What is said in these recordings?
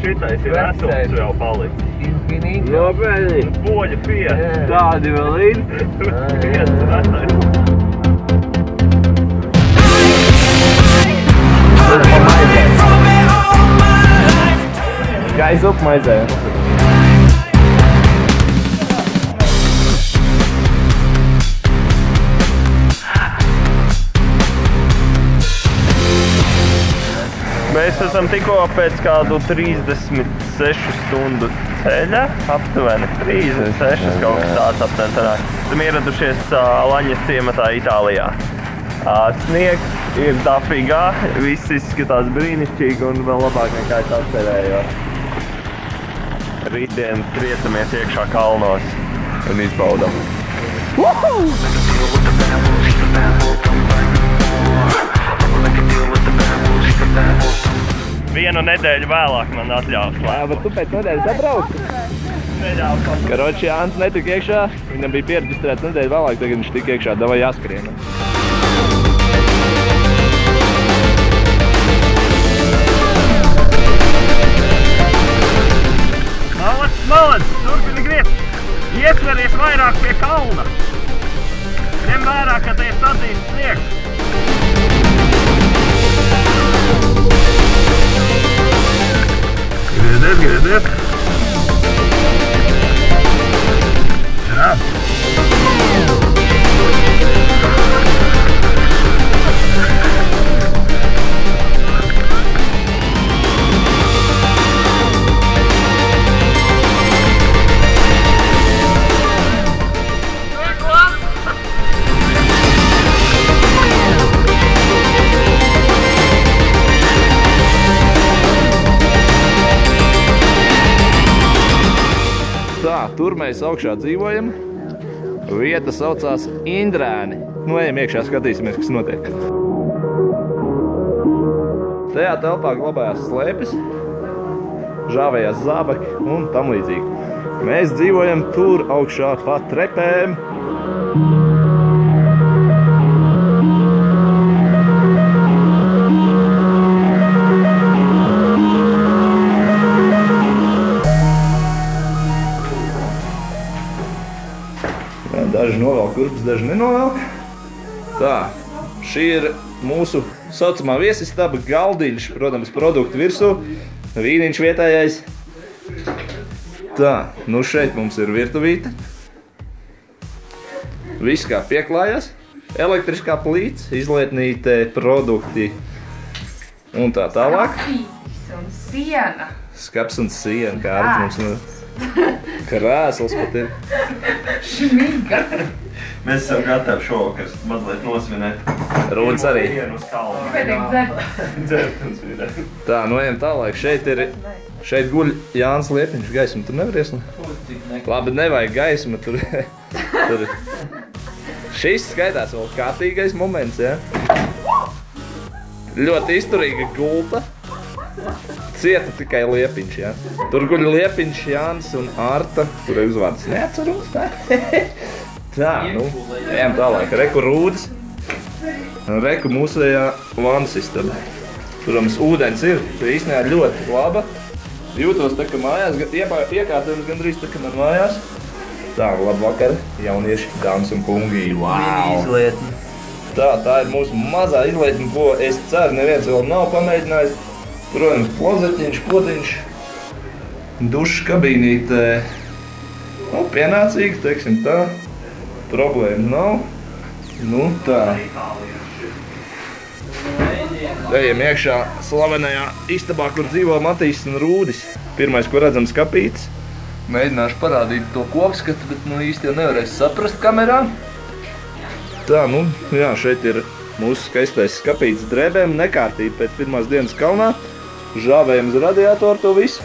šitais ir esams vēl palikt. Infinīti. Nopietni. Poļa 5. Tādi vēl ir. 5 vecais. Gaiz up maizē. Mēs esam tikko pēc kādu 36 stundu ceļa, aptuveni 36 kaut kas tāds aptuveni sanāk. Esam ieradušies Laņas ciematā Itālijā. Sniegs ir dafīgā, viss izskatās brīnišķīgi un vēl labāk nekā es atcerēju. Rītdien triecamies iekšā kalnos un izbaudam. Vienu nedēļu vēlāk man atļaus. Jā, bet tu pēc nedēļas atbrauc? Neļaus. Karoči Jānis netika iekšā, viņam bija pieregistrēts nedēļu vēlāk, tagad viņš tika iekšā, davai jāskrien. Malacis, turpini griezt. Iesveries vairāk pie kalna. Ņem vērā, ka te ir sadzīts sniegs. Grieziet. Jā. Tā, tur mēs augšā dzīvojam. Vieta saucās Indrēni. Nu, ejam iekšā, skatīsimies, kas notiek. Tajā telpā glabājās slēpes, žāvējās zābaki un tam līdzīgi. Mēs dzīvojam tur augšā pa trepēm. Daži novelk kurpes, daži nenovelk. Tā, šī ir mūsu saucamā viesistaba, galdiņš, protams, produktu virsū, vīniņš vietējais. Tā, nu šeit mums ir virtuvīte. Viss kā pieklājās. Elektriskā plīts, izlietnīte, produkti un tā tālāk. Skapis un siena. Skaps un siena, kā arī mums krēsls pat ir. Šmiga. Mēs esam gatavi šovakar mazliet nosvinēt. Rūdz arī. Dienu uz kalnu. Pēdīgi dzert. Dzert un svinēt. Tā, nu ejam tālāk. Šeit guļ Jānis Liepiņš. Gaismu tur nevar ieslēgt? Labi, nevajag gaismu tur. Šis skaitās vēl kārtīgais moments, ja? Ļoti izturīga gulta. Cieta tikai Liepiņš, ja? Tur guļ Liepiņš, Jānis un Arta. Tur ir uzvārds neatceros. Tā, nu, ejam tālāk. Reku Rūdis. Reku mūsējā vannas istaba. Protams, ūdens ir īstenībā ļoti laba. Jūtos tā, ka mājās, iekārtojums gandrīz tā, ka man mājās. Tā, labvakar, jaunieši, dāmas un kungi. Wow! Tā ir mūsu mazā izlietne, ko es ceru, neviens vēl nav pamēģinājis. Protams, klozetiņš, potiņš, dušas kabīnīte, nu, pienācīgi, teiksim tā, problēma nav, nu, tā. Ejam iekšā slavenajā istabā, kur dzīvo Matīs un Rūdis. Pirmais, ko redzam, skapītis. Mēģināšu parādīt to kopskatu, bet, nu, īsti jau nevarēs saprast kamerā. Tā, nu, jā, šeit ir mūsu skaistais skapītis drēbēm, nekārtība pēc pirmās dienas kalnā. Žāvējam uz radiatoru to visu.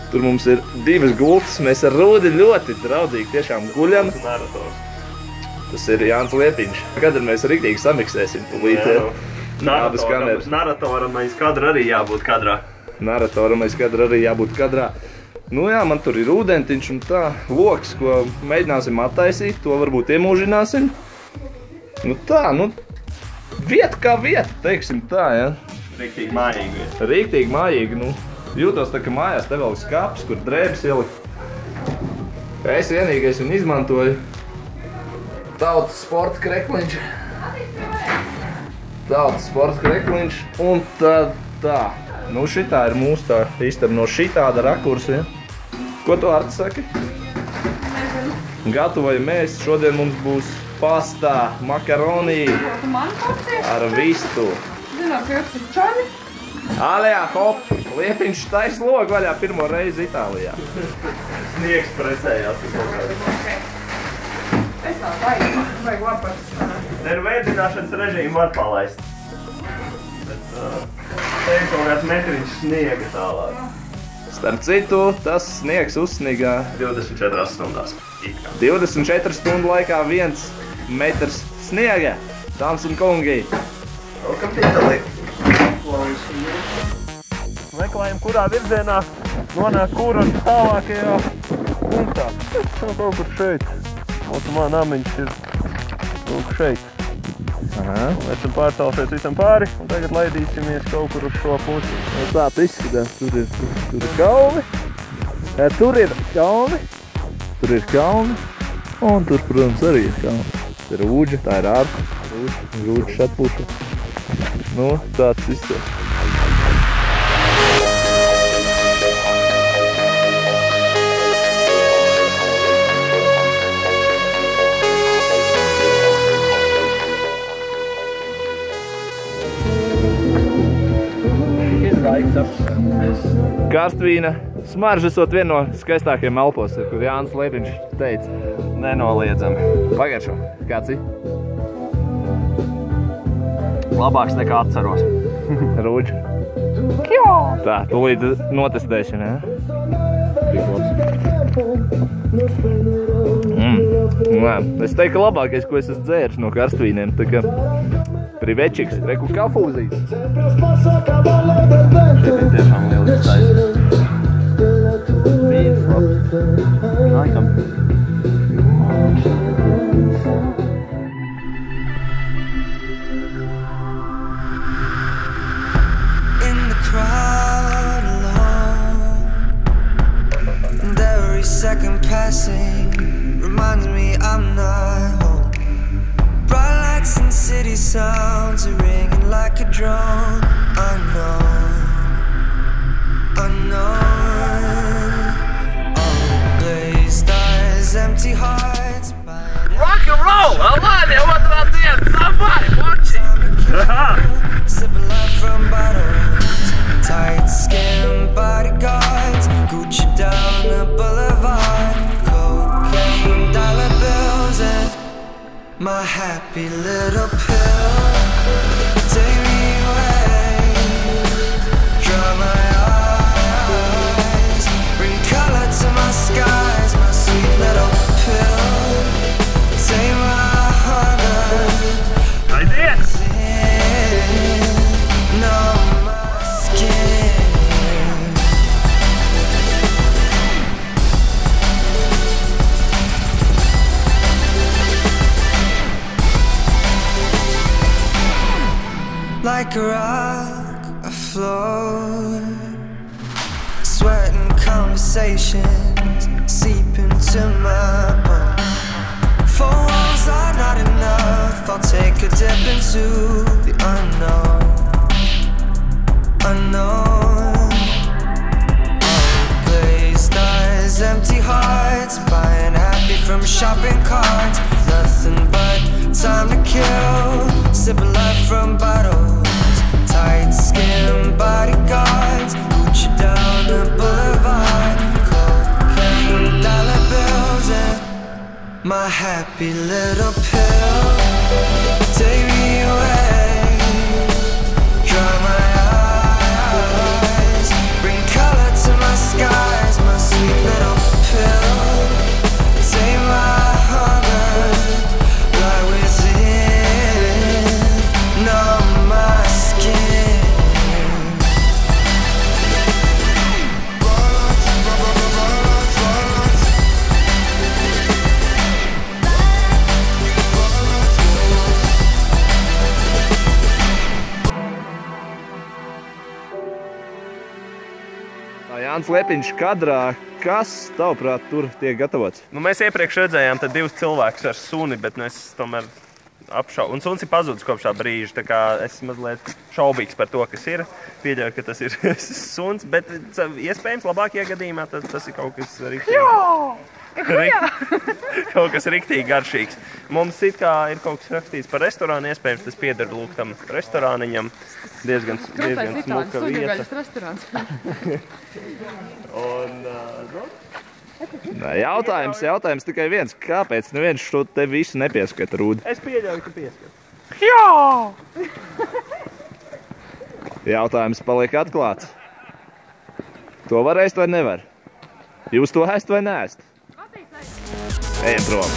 Tur mums ir 2 gultas, mēs ar Rūdi ļoti draudzīgi tiešām guļam. Tas ir Jānis Liepiņš. Kad mēs riktīgi samiksēsim tūlīt. Naratoram aiz kadra arī jābūt kadrā. Naratoram aiz kadra arī jābūt kadrā. Nu jā, man tur ir ūdentiņš un tā loks, ko mēģināsim attaisīt, to varbūt iemūžināsim. Nu tā, nu, vieta kā vieta, teiksim tā, ja. Riktīgi mājīgi. Riktīgi mājīgi, nu, Jūtos tā, ka mājās te vēl skāps, kur drēbes ielikt. Es vienīgais un izmantoju tautas sporta krekliņš. Tautas sporta krekliņš. Un tad tā. Nu šitā ir mūsu tā istaba no šitāda rakursa, ja? Ko tu, Arti, saki? Gatavojam mēs. Šodien mums būs pastā, makaroni ar vistu. Zināt, ka jūs ir čaļi? Ālējā, hop! Liepiņš tais logu vaļā pirmo reizi Itālijā. Sniegs presējās. Es tā vajag labāk. Neru veicināšanas režīmu var palaist. Bet te ir kaut kāds metriņš sniega tālāk. Starp citu, tas sniegs uzsnigā 24 stundās. 24 stundu laikā 1 metrs sniega. Dāmas un kungi! Welcome to Italy! Meklējam, kurā virzienā nonāk kūras tālākajā punktā. Kaut kur šeit. Automā namiņš ir kaut kur šeit. Esam pārtālušies visam pāri un tagad laidīsimies kaut kur uz šo pusi. Tā izskatās. Tur ir kalni. Tur ir kalni. Tur ir kalni. Un tur, protams, arī ir kalni. Tā ir ūģa, tā ir ārka. Ūģa šat puša. Nu, tāds izskatās. Karstvīna smarža esot viena no skaistākajiem elpos, kur Jānis Liepiņš teica. Nenoliedzami. Pagaršo, kāds ir? Labāks nekā atceros. Rūģi. Tā, tūlīt notestēšana, ja? Es teiktu, ka labākais, ko es esmu dzēris no karstvīniem, tā kā privečiks, reku kafūzijas. Šeit ir tiešām lielisks taisnes. Vīns labs. Laikam. In the crowd alone, and every second passing reminds me I'm not home. Bright lights and city sounds are ringing like a drone. Unknown, unknown. Glazed eyes, empty hearts. Rock and roll! Alāņa, otrā diena! Samai, moči! Sipping life from bottles. Tight skin bodyguards. Gucci down the boulevard. Cocaine, dollar bills and my happy little pill. Take me away, dry my eyes, bring color to my skies, my sweet little pill. Take my hunger, Aiziet! numb my skin. Like a rock afloat, sweating conversations seep into my bones. Four walls are not enough, I'll take a dip into the unknown. Unknown. Glazed eyes, empty hearts, buying happy from shopping carts. Nothing but time to kill, sipping life from bottles. Tight skin bodyguards, Gucci down the boulevard. Cocaine, dollar bills and my happy little pill. Take me away, dry my eyes, bring color to my skies, my sweet little pill. Take my hunger, lie within, numb my skin. Jānis Liepiņš kadrā, kas, tavuprāt, tur tiek gatavots? Nu, mēs iepriekš redzējām tad 2 cilvēkus ar suni, bet nu, es tomēr apšaubu. Un suns ir pazudis kopš tā brīža, tā kā es mazliet šaubīgs par to, kas ir. Pieļauju, ka tas ir suns, bet iespējams labākajā gadījumā tas ir kaut kas kaut kas riktīgi garšīgs. Mums it kā ir kaut kas rakstīts par restorānu, iespējams tas pieder lūk tam restorāniņam. Diezgan smuka vieta. Jautājums tikai viens. Kāpēc neviens šo te visu nepieskata, Rūdi? Es pieļauju, ka pieskata. Jautājums paliek atklāts. To var ēst vai nevar? Jūs to ēst vai neēst? Ejam prom.